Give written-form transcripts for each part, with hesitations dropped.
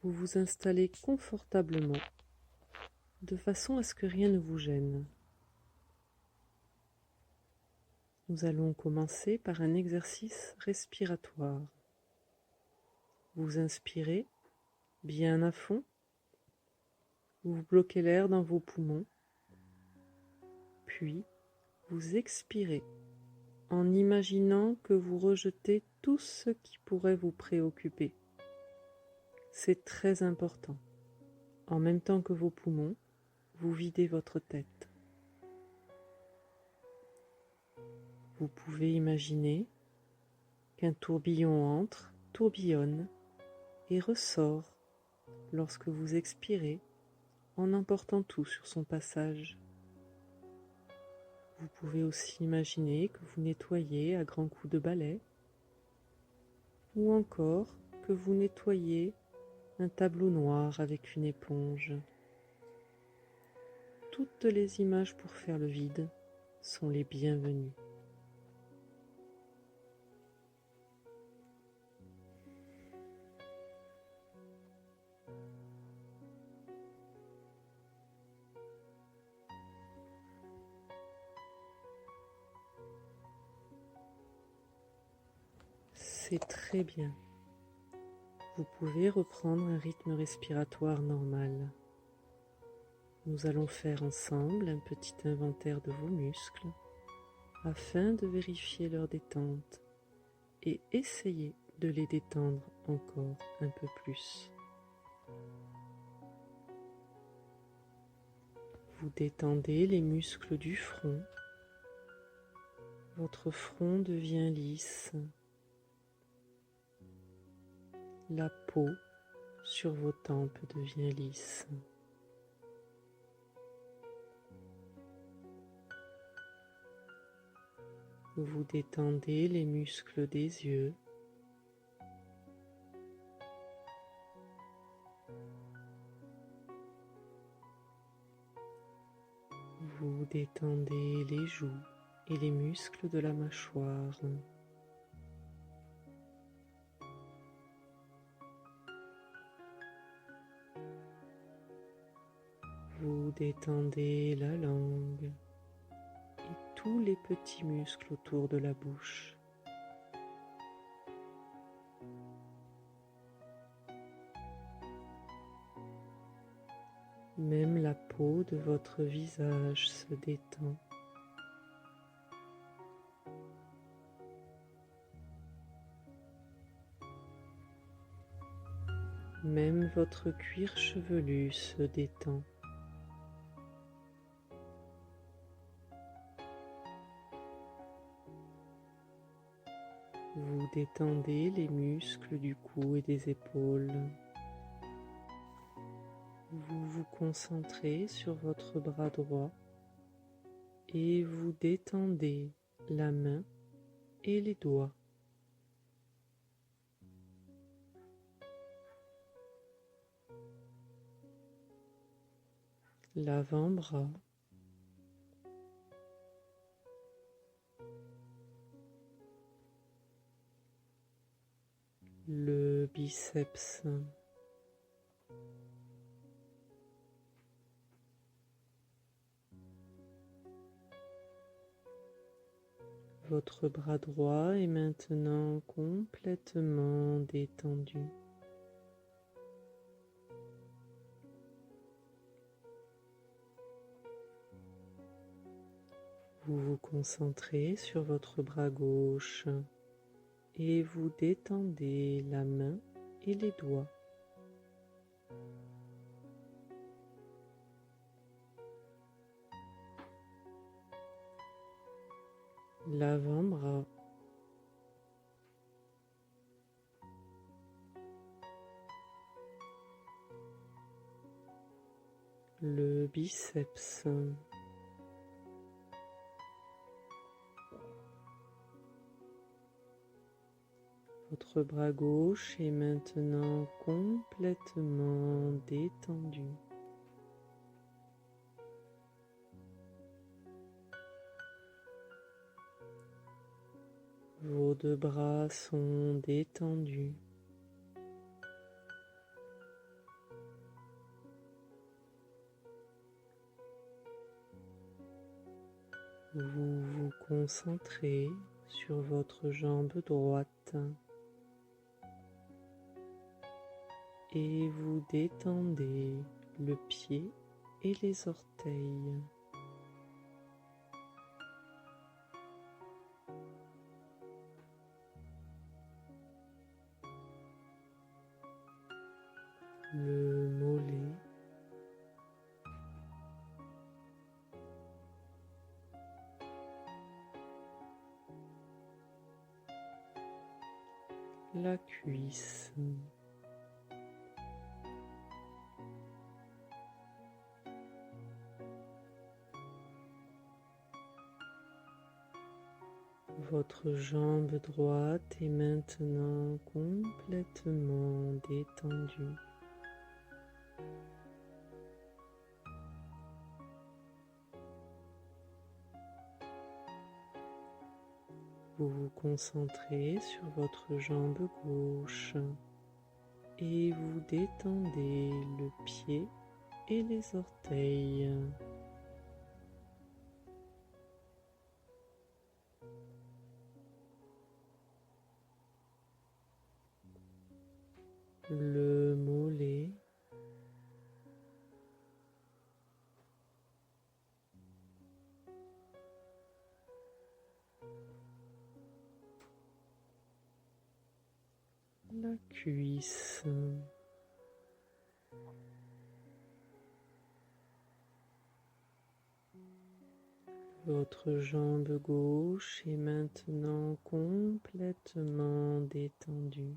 Vous vous installez confortablement, de façon à ce que rien ne vous gêne. Nous allons commencer par un exercice respiratoire. Vous inspirez bien à fond, vous bloquez l'air dans vos poumons, puis vous expirez en imaginant que vous rejetez tout ce qui pourrait vous préoccuper. C'est très important. En même temps que vos poumons, vous videz votre tête. Vous pouvez imaginer qu'un tourbillon entre, tourbillonne et ressort lorsque vous expirez en emportant tout sur son passage. Vous pouvez aussi imaginer que vous nettoyez à grands coups de balai ou encore que vous nettoyez un tableau noir avec une éponge. Toutes les images pour faire le vide sont les bienvenues. C'est très bien. Vous pouvez reprendre un rythme respiratoire normal. Nous allons faire ensemble un petit inventaire de vos muscles afin de vérifier leur détente et essayer de les détendre encore un peu plus. Vous détendez les muscles du front. Votre front devient lisse. La peau sur vos tempes devient lisse. Vous détendez les muscles des yeux. Vous détendez les joues et les muscles de la mâchoire. Vous détendez la langue et tous les petits muscles autour de la bouche. Même la peau de votre visage se détend. Même votre cuir chevelu se détend. Vous détendez les muscles du cou et des épaules. Vous vous concentrez sur votre bras droit et vous détendez la main et les doigts. L'avant-bras. Le biceps. Votre bras droit est maintenant complètement détendu. Vous vous concentrez sur votre bras gauche et vous détendez la main et les doigts. L'avant-bras. Le biceps. Votre bras gauche est maintenant complètement détendu. Vos deux bras sont détendus. Vous vous concentrez sur votre jambe droite et vous détendez le pied et les orteils. Le mollet, la cuisse, votre jambe droite est maintenant complètement détendue. Vous vous concentrez sur votre jambe gauche et vous détendez le pied et les orteils. Le mollet, la cuisse, votre jambe gauche est maintenant complètement détendue.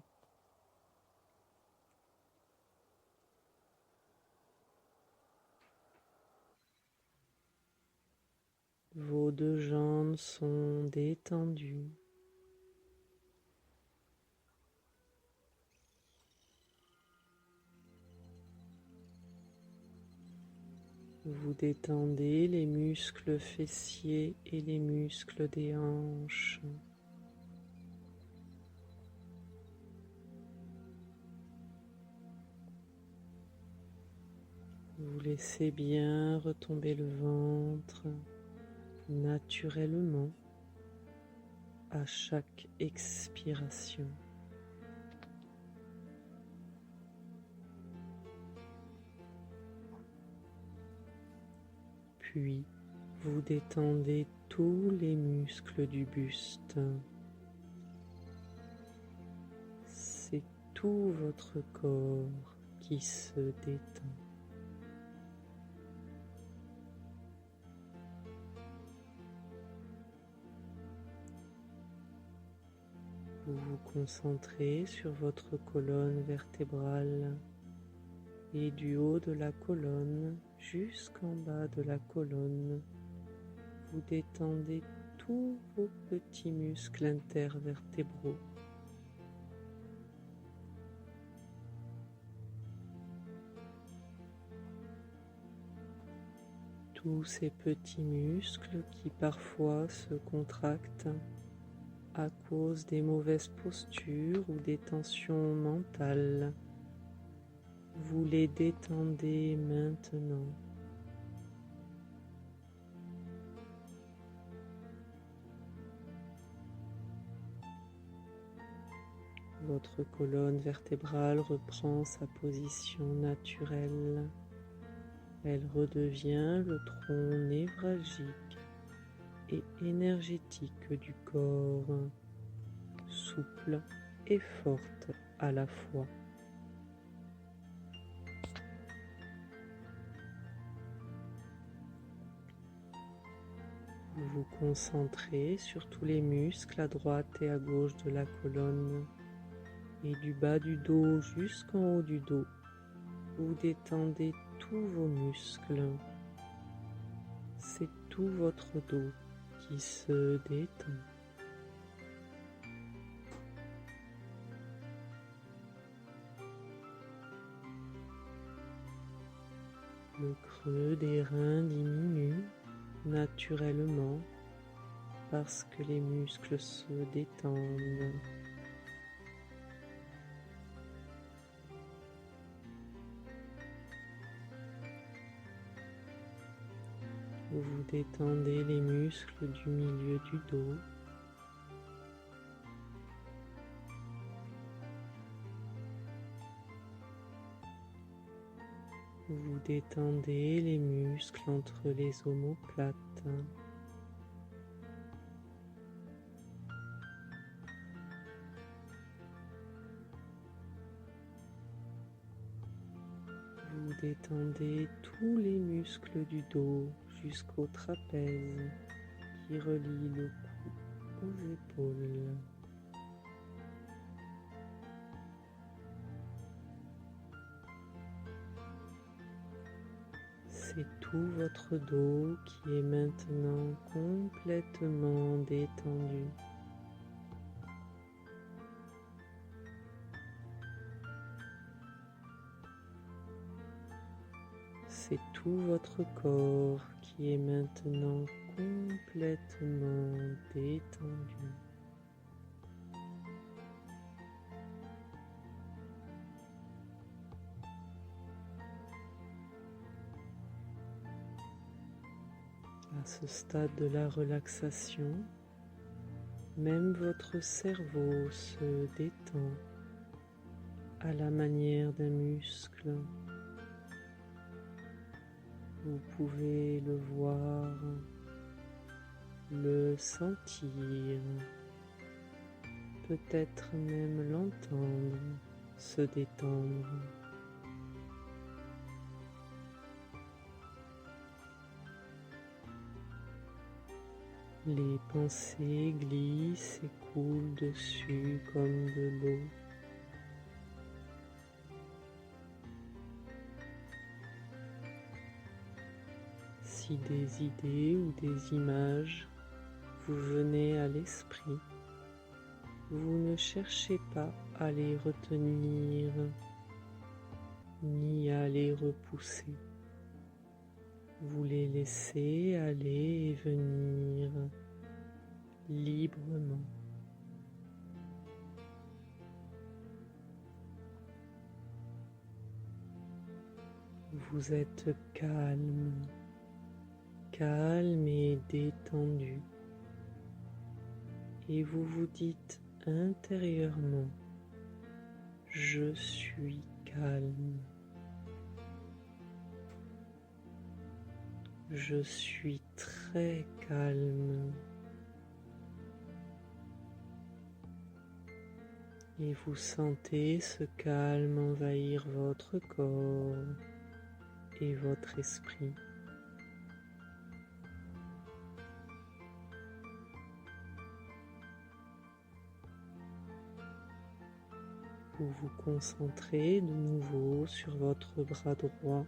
Vos deux jambes sont détendues. Vous détendez les muscles fessiers et les muscles des hanches. Vous laissez bien retomber le ventre naturellement à chaque expiration. Puis, vous détendez tous les muscles du buste. C'est tout votre corps qui se détend. Vous vous concentrez sur votre colonne vertébrale et du haut de la colonne jusqu'en bas de la colonne, vous détendez tous vos petits muscles intervertébraux. Tous ces petits muscles qui parfois se contractent à cause des mauvaises postures ou des tensions mentales. Vous les détendez maintenant. Votre colonne vertébrale reprend sa position naturelle. Elle redevient le tronc névralgique et énergétique du corps, souple et forte à la fois. Vous vous concentrez sur tous les muscles à droite et à gauche de la colonne et du bas du dos jusqu'en haut du dos. Vous détendez tous vos muscles. C'est tout votre dos qui se détend. Le creux des reins diminue naturellement parce que les muscles se détendent. Vous détendez les muscles du milieu du dos. Vous détendez les muscles entre les omoplates. Vous détendez tous les muscles du dos jusqu'au trapèze qui relie le cou aux épaules. C'est tout votre dos qui est maintenant complètement détendu. C'est tout votre corps qui est maintenant complètement détendu. À ce stade de la relaxation, même votre cerveau se détend à la manière d'un muscle. Vous pouvez le voir, le sentir, peut-être même l'entendre se détendre. Les pensées glissent et coulent dessus comme de l'eau. Si des idées ou des images vous venaient à l'esprit, vous ne cherchez pas à les retenir ni à les repousser. Vous les laissez aller et venir librement. Vous êtes calme, calme et détendu, et vous vous dites intérieurement, je suis calme. Je suis très calme. Et vous sentez ce calme envahir votre corps et votre esprit. Vous vous concentrez de nouveau sur votre bras droit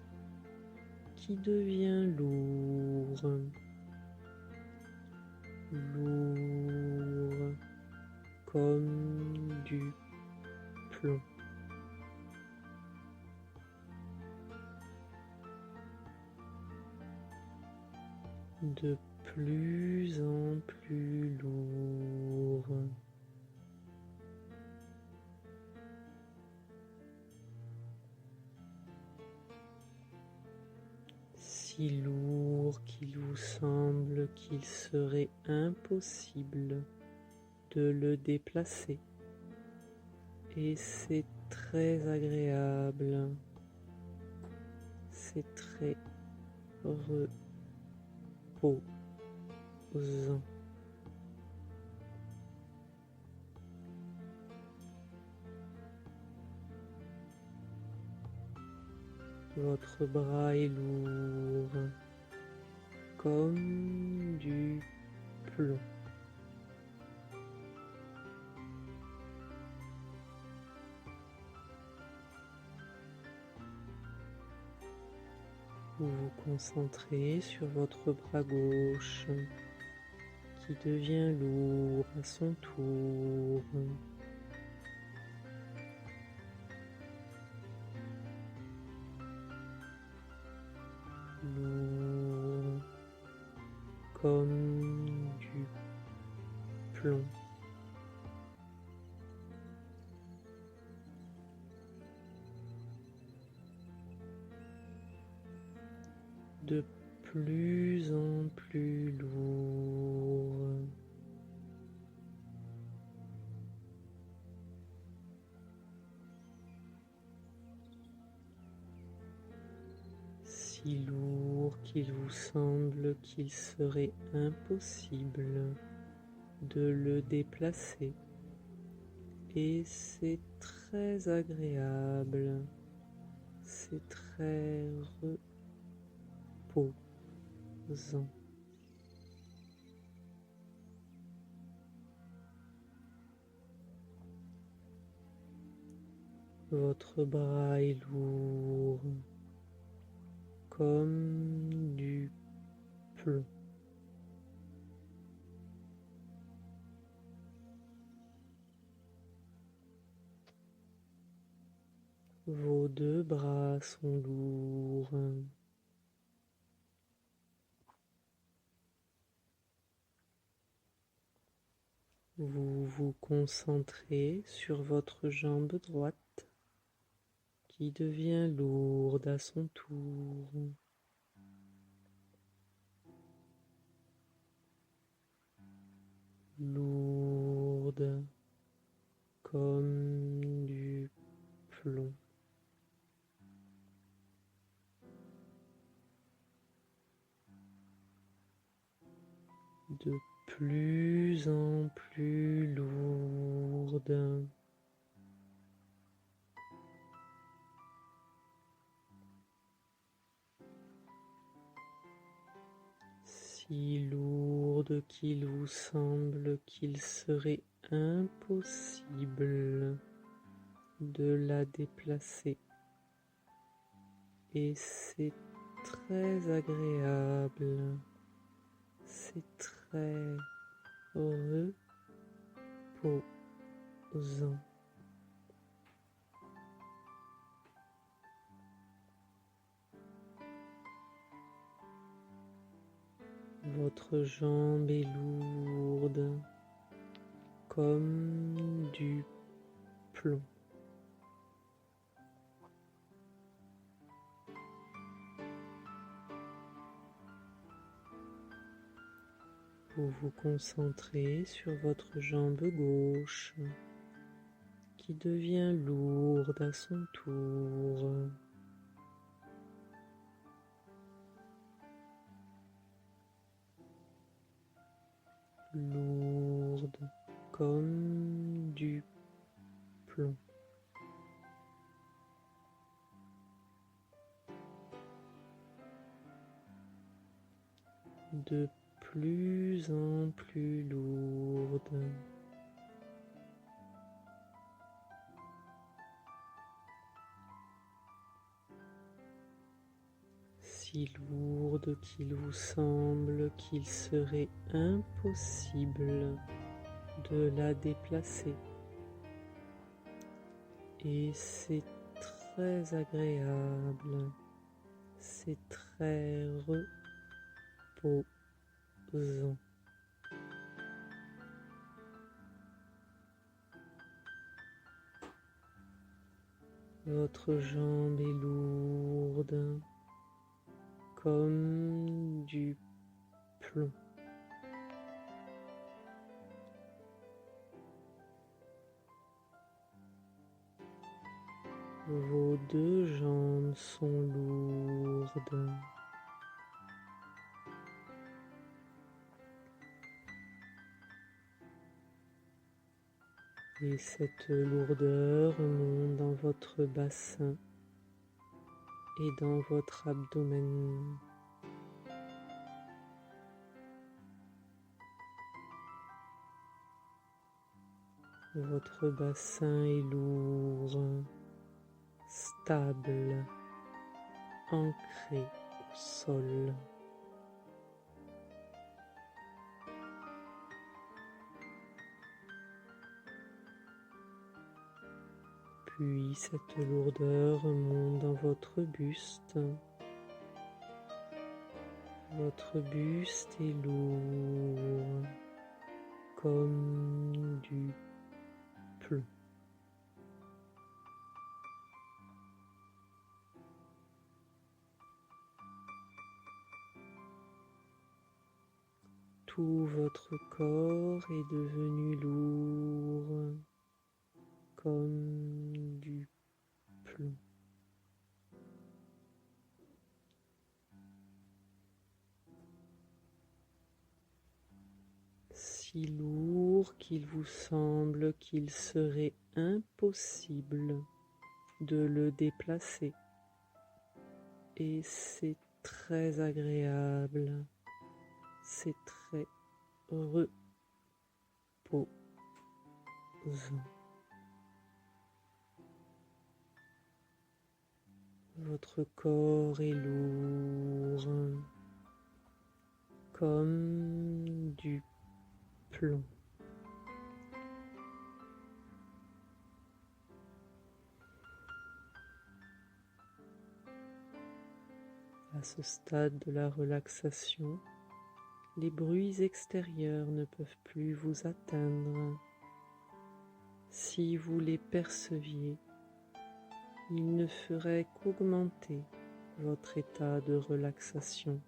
qui devient lourd, lourd comme du plomb. De plus en plus lourd. Si lourd qu'il vous semble qu'il serait impossible de le déplacer. Et c'est très agréable, c'est très reposant. Votre bras est lourd, comme du plomb. Vous vous concentrez sur votre bras gauche qui devient lourd à son tour. Lourd comme du plomb. De plus en plus lourd. Si lourd qu'il vous semble qu'il serait impossible de le déplacer. Et c'est très agréable, c'est très reposant. Votre bras est lourd, comme du plomb. Vos deux bras sont lourds. Vous vous concentrez sur votre jambe droite qui devient lourde à son tour. Lourde comme du plomb. De plus en plus lourde. Si lourde qu'il vous semble qu'il serait impossible de la déplacer. Et c'est très agréable, c'est très reposant. Votre jambe est lourde comme du plomb. Vous vous concentrez sur votre jambe gauche qui devient lourde à son tour. Lourde comme du plomb. De plus en plus lourde. Si lourde qu'il vous semble qu'il serait impossible de la déplacer. Et c'est très agréable, c'est très reposant. Votre jambe est lourde comme du plomb. Vos deux jambes sont lourdes. Et cette lourdeur monte dans votre bassin et dans votre abdomen. Votre bassin est lourd, stable, ancré au sol. Puis cette lourdeur monte dans votre buste. Votre buste est lourd comme du plomb. Tout votre corps est devenu lourd comme du plomb. Si lourd qu'il vous semble qu'il serait impossible de le déplacer. Et c'est très agréable, c'est très reposant. Votre corps est lourd comme du plomb. À ce stade de la relaxation, les bruits extérieurs ne peuvent plus vous atteindre. Si vous les perceviez, ils ne feraient qu'augmenter votre état de relaxation.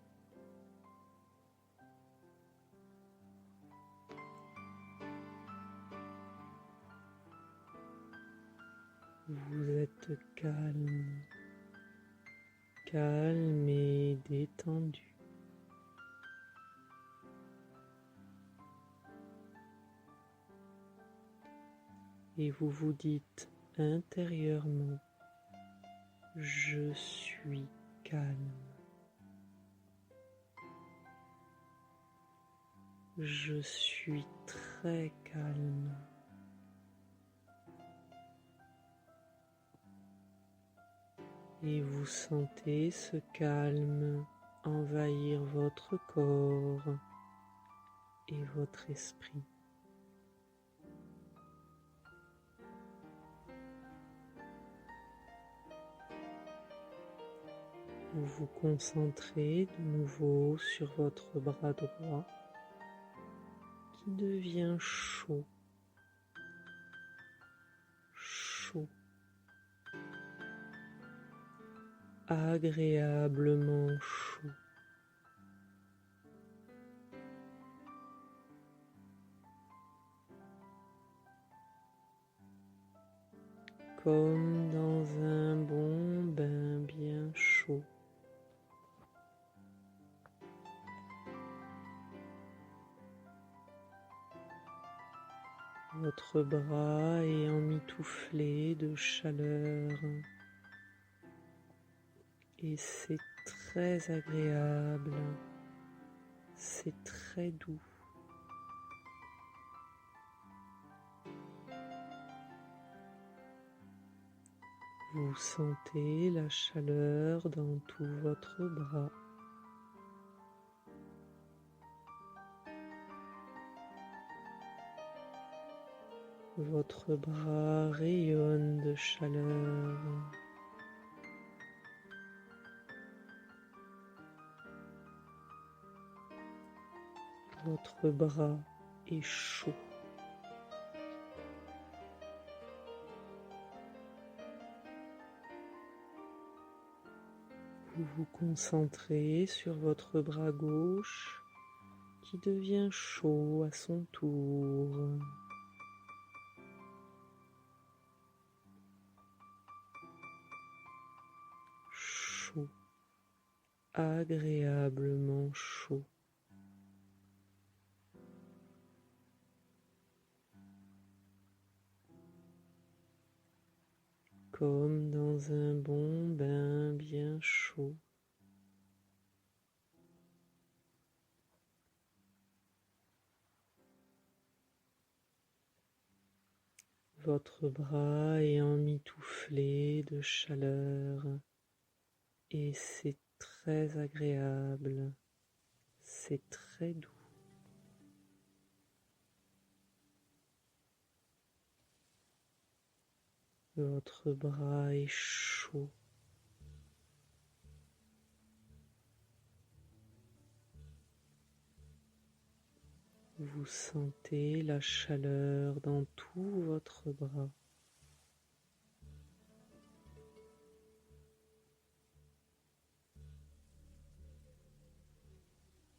Vous êtes calme, calme et détendu. Et vous vous dites intérieurement, je suis calme. Je suis très calme. Et vous sentez ce calme envahir votre corps et votre esprit. Vous vous concentrez de nouveau sur votre bras droit qui devient chaud, chaud, agréablement chaud. Comme dans un bon bain bien chaud. Votre bras est emmitouflé de chaleur et c'est très agréable, c'est très doux. Vous sentez la chaleur dans tout votre bras. Votre bras rayonne de chaleur. Votre bras est chaud. Vous vous concentrez sur votre bras gauche qui devient chaud à son tour. Chaud, agréablement chaud. Comme dans un bon bain bien chaud. Votre bras est emmitouflé de chaleur et c'est très agréable, c'est très doux. Votre bras est chaud. Vous sentez la chaleur dans tout votre bras.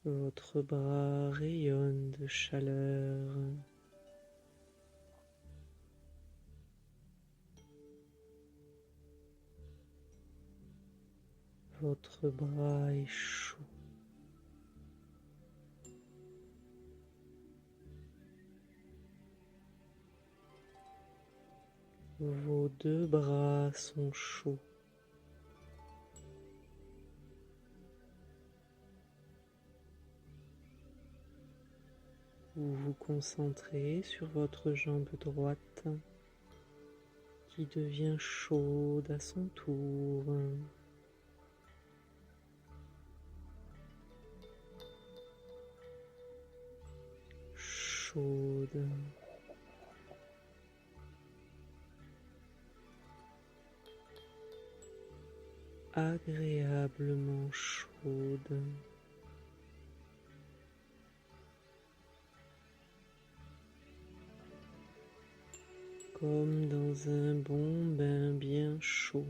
Votre bras rayonne de chaleur. Votre bras est chaud. Vos deux bras sont chauds. Vous vous concentrez sur votre jambe droite qui devient chaude à son tour. Chaude. Agréablement chaude. Comme dans un bon bain bien chaud.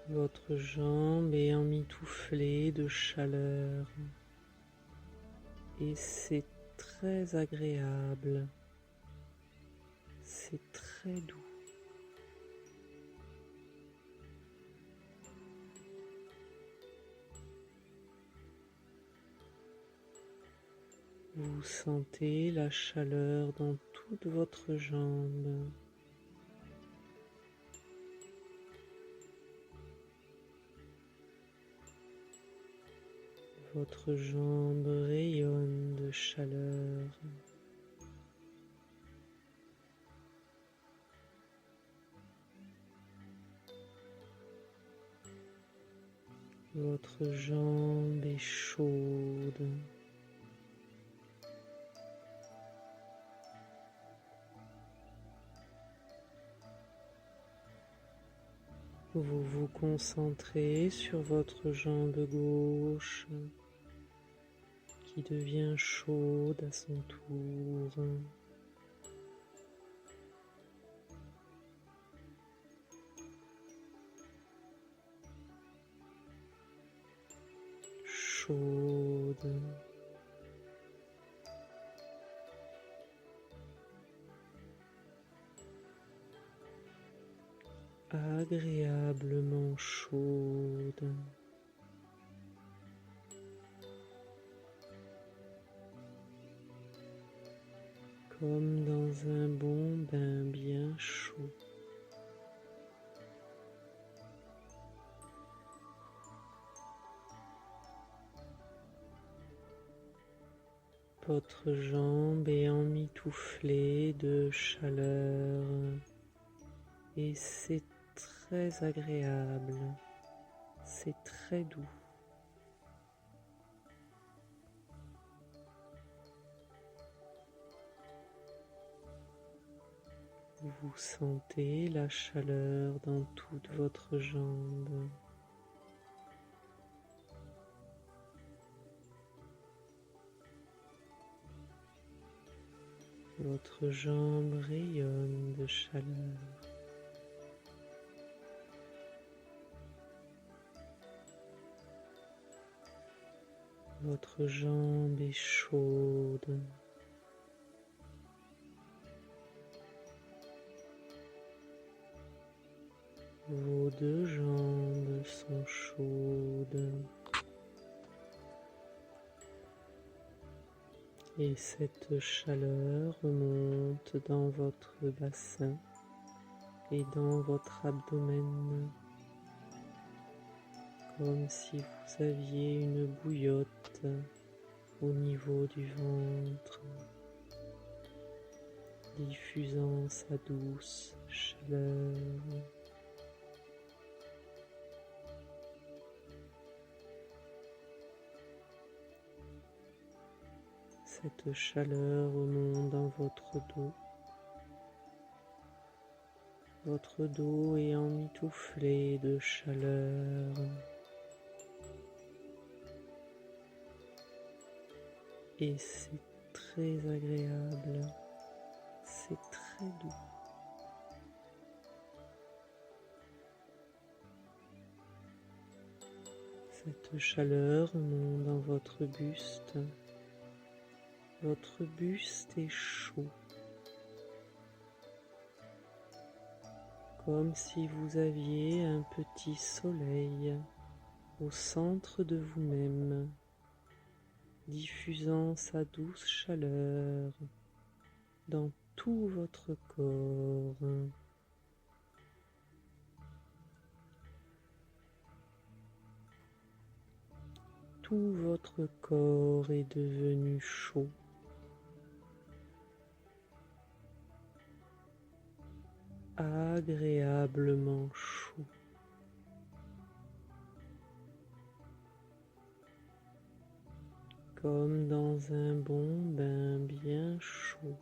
Votre jambe est emmitouflée de chaleur et c'est très agréable, c'est très doux. Vous sentez la chaleur dans toute votre jambe. Votre jambe rayonne de chaleur. Votre jambe est chaude. Vous vous concentrez sur votre jambe gauche qui devient chaude à son tour. Chaude. Agréablement chaude. Comme dans un bon bain bien chaud. Votre jambe est emmitouflée de chaleur et c'est très agréable, c'est très doux. Vous sentez la chaleur dans toute votre jambe. Votre jambe rayonne de chaleur. Votre jambe est chaude. Vos deux jambes sont chaudes. Et cette chaleur remonte dans votre bassin et dans votre abdomen, comme si vous aviez une bouillotte au niveau du ventre, diffusant sa douce chaleur. Cette chaleur remonte dans votre dos. Votre dos est emmitouflé de chaleur. Et c'est très agréable. C'est très doux. de chaleur remonte dans votre buste. Votre buste est chaud, comme si vous aviez un petit soleil au centre de vous-même, diffusant sa douce chaleur dans tout votre corps. Tout votre corps est devenu chaud. Agréablement chaud. Comme dans un bon bain bien chaud.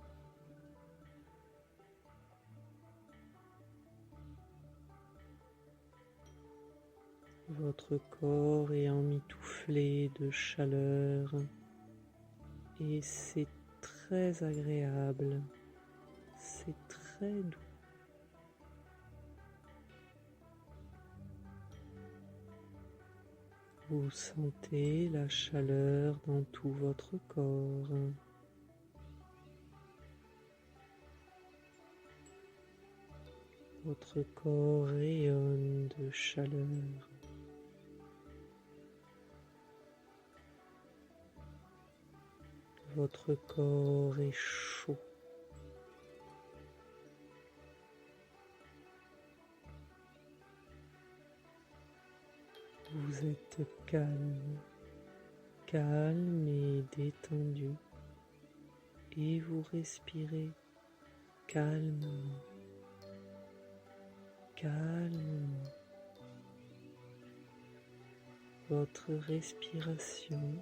Votre corps est emmitouflé de chaleur et c'est très agréable, c'est très doux. Vous sentez la chaleur dans tout votre corps. Votre corps rayonne de chaleur. Votre corps est chaud. Vous êtes calme, calme et détendu, et vous respirez calmement, calmement. Votre respiration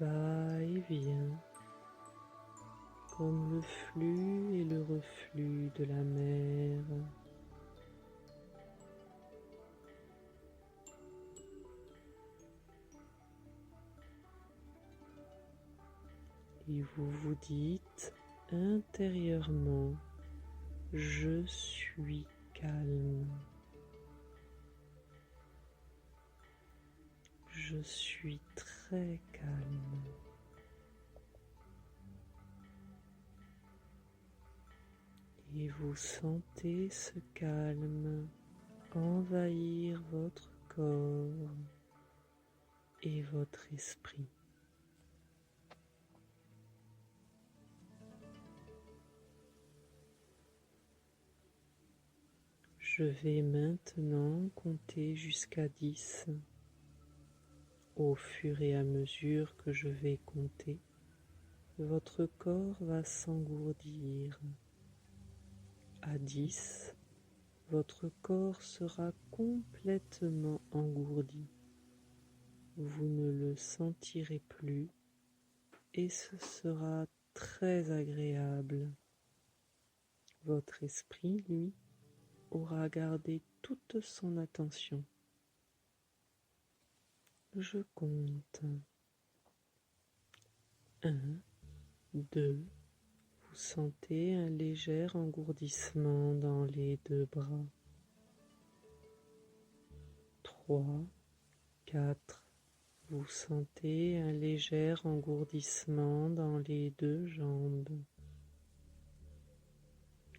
va et vient comme le flux et le reflux de la mer. Et vous vous dites intérieurement, je suis calme. Je suis très calme. Et vous sentez ce calme envahir votre corps et votre esprit. Je vais maintenant compter jusqu'à 10. Au fur et à mesure que je vais compter, votre corps va s'engourdir. À 10, votre corps sera complètement engourdi. Vous ne le sentirez plus et ce sera très agréable. Votre esprit, lui, aura gardé toute son attention. Je compte. 1, 2. Vous sentez un léger engourdissement dans les deux bras. 3, 4. Vous sentez un léger engourdissement dans les deux jambes.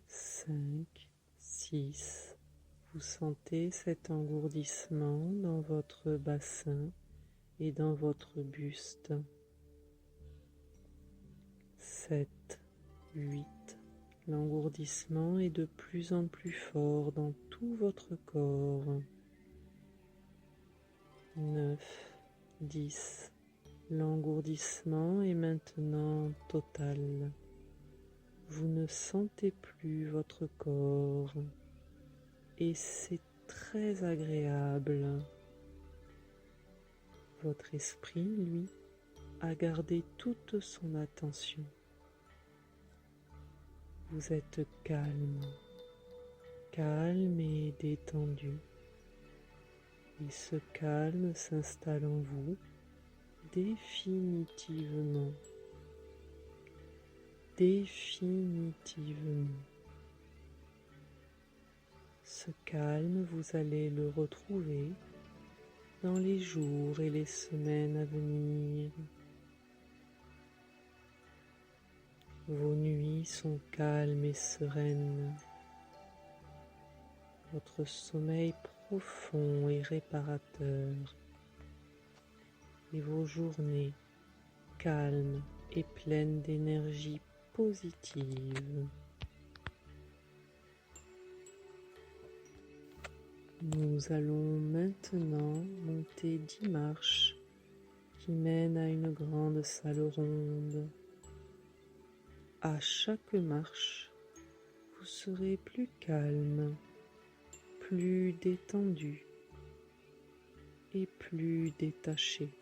5, 6. Vous sentez cet engourdissement dans votre bassin et dans votre buste. 7, 8. L'engourdissement est de plus en plus fort dans tout votre corps. 9, 10. L'engourdissement est maintenant total. Vous ne sentez plus votre corps et c'est très agréable. Votre esprit, lui, a gardé toute son attention. Vous êtes calme, calme et détendu. Et ce calme s'installe en vous définitivement. Définitivement. Ce calme, vous allez le retrouver dans les jours et les semaines à venir. Vos nuits sont calmes et sereines. Votre sommeil profond et réparateur. Et vos journées calmes et pleines d'énergie positive. Nous allons maintenant monter 10 marches qui mènent à une grande salle ronde. À chaque marche, vous serez plus calme, plus détendu et plus détaché.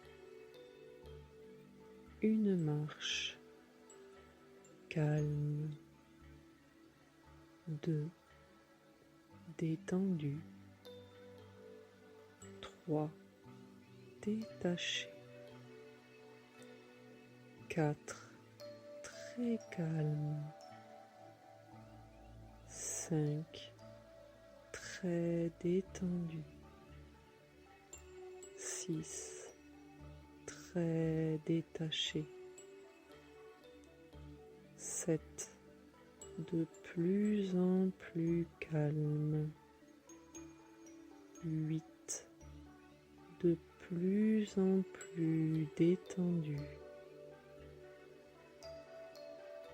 Une marche, calme. 2, détendu. 3, détaché. 4, très calme. 5, très détendu. 6, très détaché. 7, de plus en plus calme. 8, de plus en plus détendu.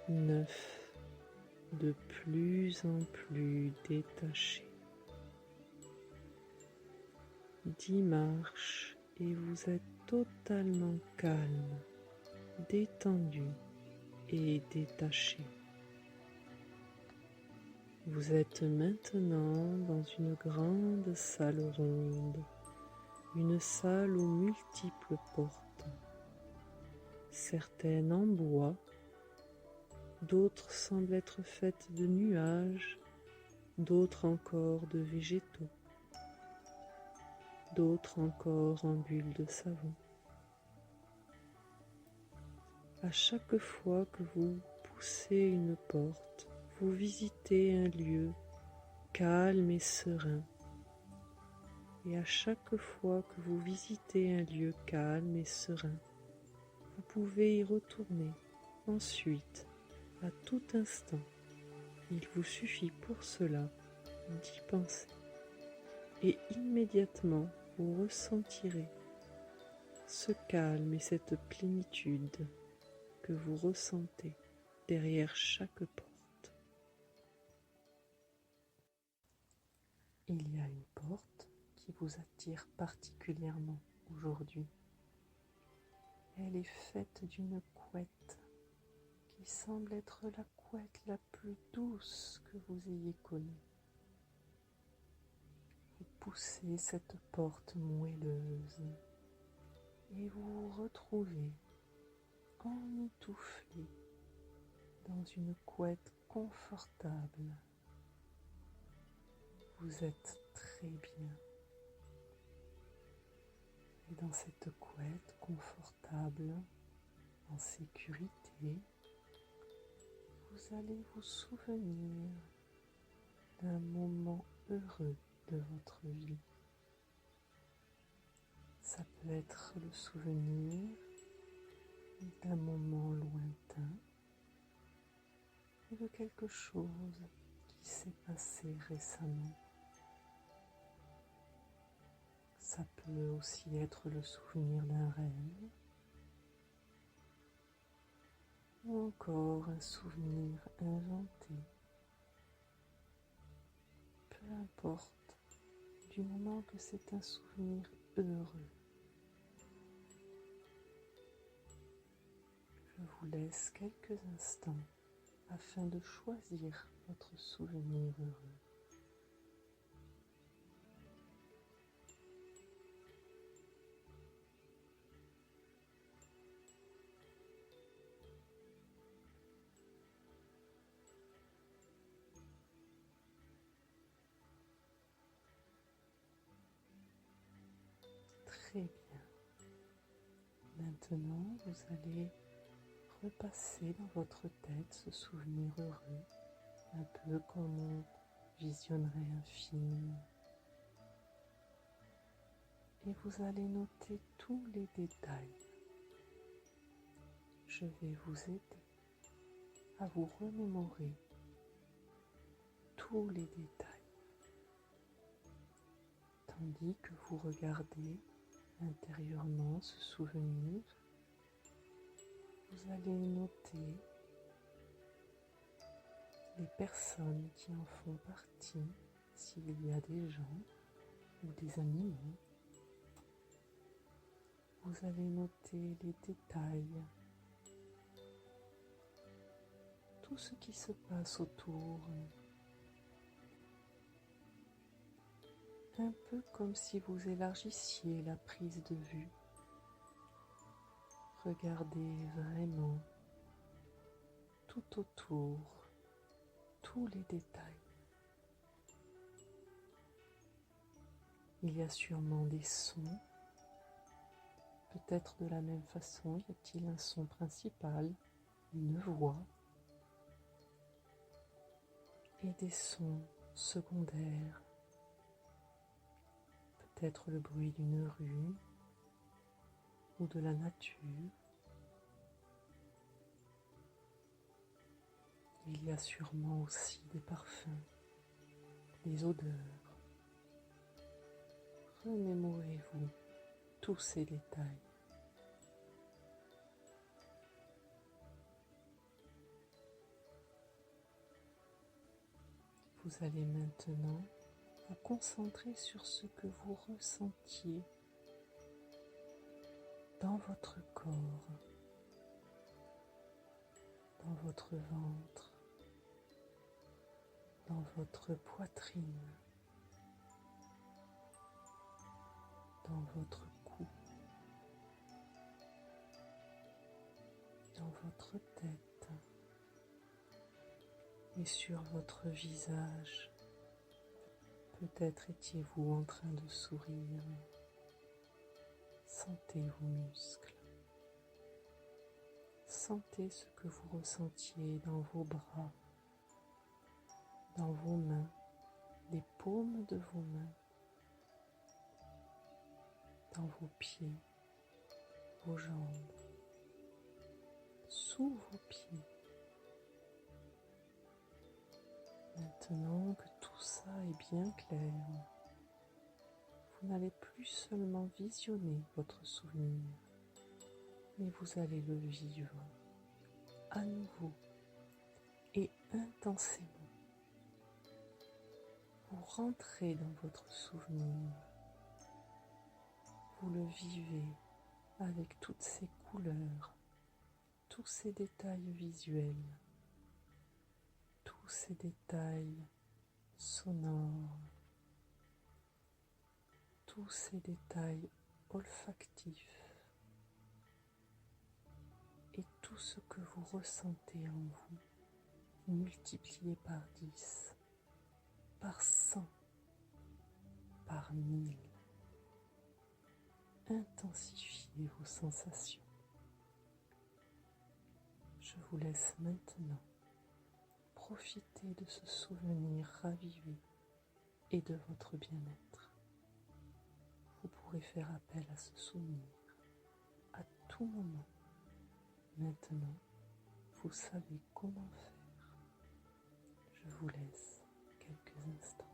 9, de plus en plus détaché. 10 marches et vous êtes totalement calme, détendu et détaché. Vous êtes maintenant dans une grande salle ronde, une salle aux multiples portes, certaines en bois, d'autres semblent être faites de nuages, d'autres encore de végétaux, d'autres encore en bulles de savon. À chaque fois que vous poussez une porte, vous visitez un lieu calme et serein. Et à chaque fois que vous visitez un lieu calme et serein, vous pouvez y retourner ensuite, à tout instant. Il vous suffit pour cela d'y penser. Et immédiatement, vous ressentirez ce calme et cette plénitude que vous ressentez derrière chaque porte. Il y a une porte qui vous attire particulièrement aujourd'hui. Elle est faite d'une couette qui semble être la couette la plus douce que vous ayez connue. Vous poussez cette porte moelleuse et vous vous retrouvez emmitouflé dans une couette confortable. Vous êtes très bien. Et dans cette couette confortable, en sécurité, vous allez vous souvenir d'un moment heureux de votre vie. Ça peut être le souvenir d'un moment lointain ou de quelque chose qui s'est passé récemment. Ça peut aussi être le souvenir d'un rêve ou encore un souvenir inventé. Peu importe, du moment que c'est un souvenir heureux. Je vous laisse quelques instants afin de choisir votre souvenir heureux. Très bien. Maintenant, vous allez repasser dans votre tête ce souvenir heureux, un peu comme on visionnerait un film. et vous allez noter tous les détails. Je vais vous aider à vous remémorer tous les détails, tandis que vous regardez intérieurement ce souvenir. Vous allez noter les personnes qui en font partie, s'il y a des gens ou des animaux. Vous allez noter les détails, tout ce qui se passe autour, un peu comme si vous élargissiez la prise de vue. Regardez vraiment tout autour, tous les détails. Il y a sûrement des sons, peut-être de la même façon, y a-t-il un son principal, une voix, et des sons secondaires, peut-être le bruit d'une rue ou de la nature. Il y a sûrement aussi des parfums, des odeurs. Remémorez-vous tous ces détails. Vous allez maintenant vous concentrer sur ce que vous ressentiez dans votre corps, dans votre ventre, dans votre poitrine, dans votre cou, dans votre tête et sur votre visage. Peut-être étiez-vous en train de sourire. Sentez vos muscles. Sentez ce que vous ressentiez dans vos bras, dans vos mains, les paumes de vos mains, dans vos pieds, vos jambes, sous vos pieds. Maintenant que tout ça est bien clair, vous n'allez plus seulement visionner votre souvenir, mais vous allez le vivre à nouveau et intensément. Vous rentrez dans votre souvenir, vous le vivez avec toutes ces couleurs, tous ces détails visuels, tous ces détails sonores, tous ces détails olfactifs et tout ce que vous ressentez en vous, multiplié par 10, par 100, par 1000. Intensifiez vos sensations. Je vous laisse maintenant profiter de ce souvenir ravivé et de votre bien-être. Vous pourrez faire appel à ce souvenir à tout moment. Maintenant, vous savez comment faire. Je vous laisse quelques instants.